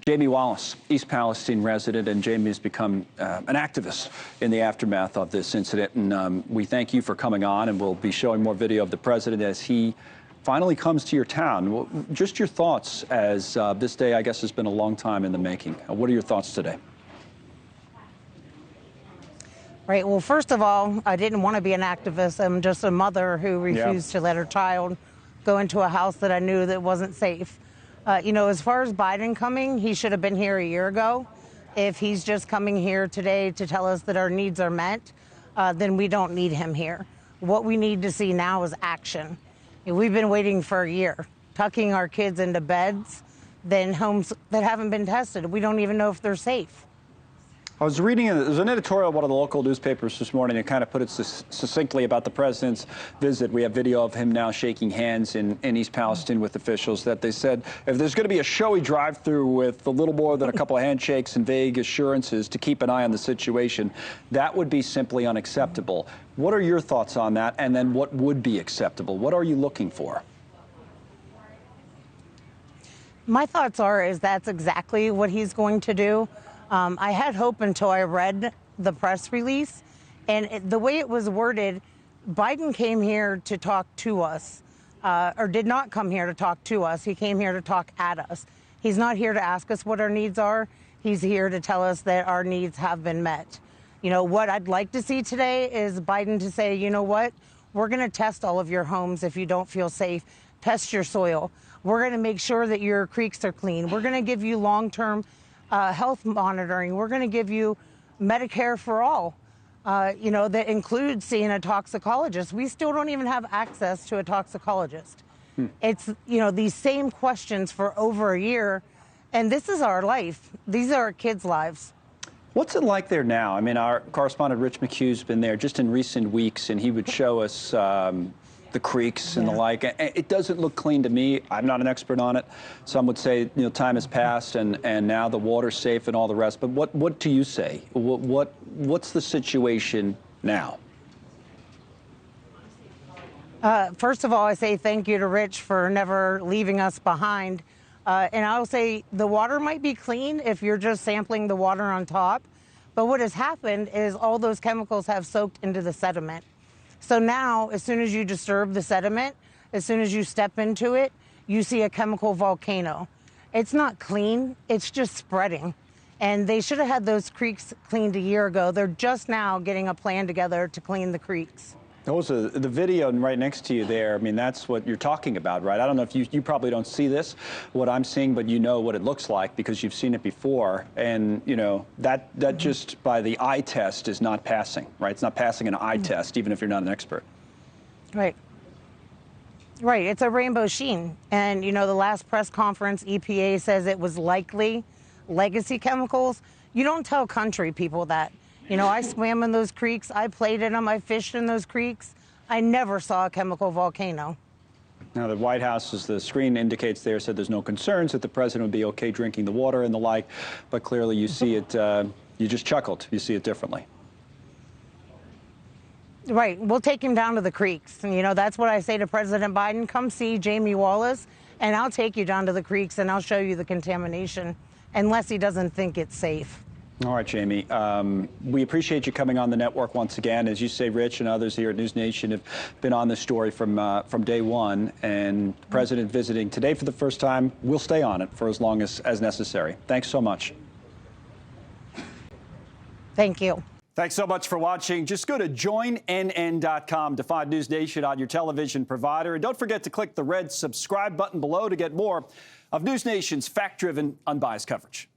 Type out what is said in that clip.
Jami Wallace, East Palestine resident, and Jami has become an activist in the aftermath of this incident. And we thank you for coming on, and we'll be showing more video of the president as he finally comes to your town. Well, just your thoughts as this day, I guess, has been a long time in the making. What are your thoughts today? Right. Well, first of all, I didn't want to be an activist. I'm just a mother who refused to let her child go into a house that I knew that wasn't safe. You know, as far as Biden coming, he should have been here a year ago. If he's just coming here today to tell us that our needs are met, then we don't need him here. What we need to see now is action. We've been waiting for a year, tucking our kids into beds, then homes that haven't been tested. We don't even know if they're safe. I was reading, there's an editorial of one of the local newspapers this morning that kind of put it succinctly about the president's visit. We have video of him now shaking hands in East Palestine with officials that they said if there's going to be a showy drive-through with a little more than a couple of handshakes and vague assurances to keep an eye on the situation, that would be simply unacceptable. What are your thoughts on that? And then what would be acceptable? What are you looking for? My thoughts is that's exactly what he's going to do. I had hope until I read the press release, and the way it was worded, Biden came here to talk to us, or did not come here to talk to us. He came here to talk at us. He's not here to ask us what our needs are. He's here to tell us that our needs have been met. You know, what I'd like to see today is Biden to say, you know what, we're going to test all of your homes if you don't feel safe. Test your soil. We're going to make sure that your creeks are clean. We're going to give you long-term health monitoring. We're going to give you Medicare for all, you know, that includes seeing a toxicologist. We still don't even have access to a toxicologist. It's, you know, these same questions for over a year, and this is our life. These are our kids' lives. What's it like there now? I mean, our correspondent Rich McHugh's been there just in recent weeks, and he would show us the creeks and the like. It doesn't look clean to me. I'm not an expert on it. Some would say, you know, time has passed and now the water's safe and all the rest. But what do you say? What's the situation now? First of all, I say thank you to Rich for never leaving us behind. And I'll say the water might be clean if you're just sampling the water on top. But what has happened is all those chemicals have soaked into the sediment. So now, as soon as you disturb the sediment, as soon as you step into it, you see a chemical volcano. It's not clean, it's just spreading. And they should have had those creeks cleaned a year ago. They're just now getting a plan together to clean the creeks. The video right next to you there, I mean, that's what you're talking about, right? I don't know if you probably don't see this, what I'm seeing, but you know what it looks like because you've seen it before. And, you know, that just by the eye test is not passing, right? It's not passing an eye test, even if you're not an expert. Right. Right. It's a rainbow sheen. And, you know, the last press conference, EPA says it was likely legacy chemicals. You don't tell country people that. You know, I swam in those creeks, I played in them, I fished in those creeks. I never saw a chemical volcano. Now, the White House, as the screen indicates there, said there's no concerns that the president would be okay drinking the water and the like, but clearly you see it, you just chuckled, you see it differently. Right, we'll take him down to the creeks. And, you know, that's what I say to President Biden, come see Jami Wallace, and I'll take you down to the creeks and I'll show you the contamination, unless he doesn't think it's safe. All right, Jami. We appreciate you coming on the network once again. As you say, Rich and others here at NewsNation have been on this story from day one, and the president visiting today for the first time. We'll stay on it for as long as necessary. Thanks so much. Thank you. Thanks so much for watching. Just go to joinnn.com to find NewsNation on your television provider. And don't forget to click the red subscribe button below to get more of NewsNation's fact-driven, unbiased coverage.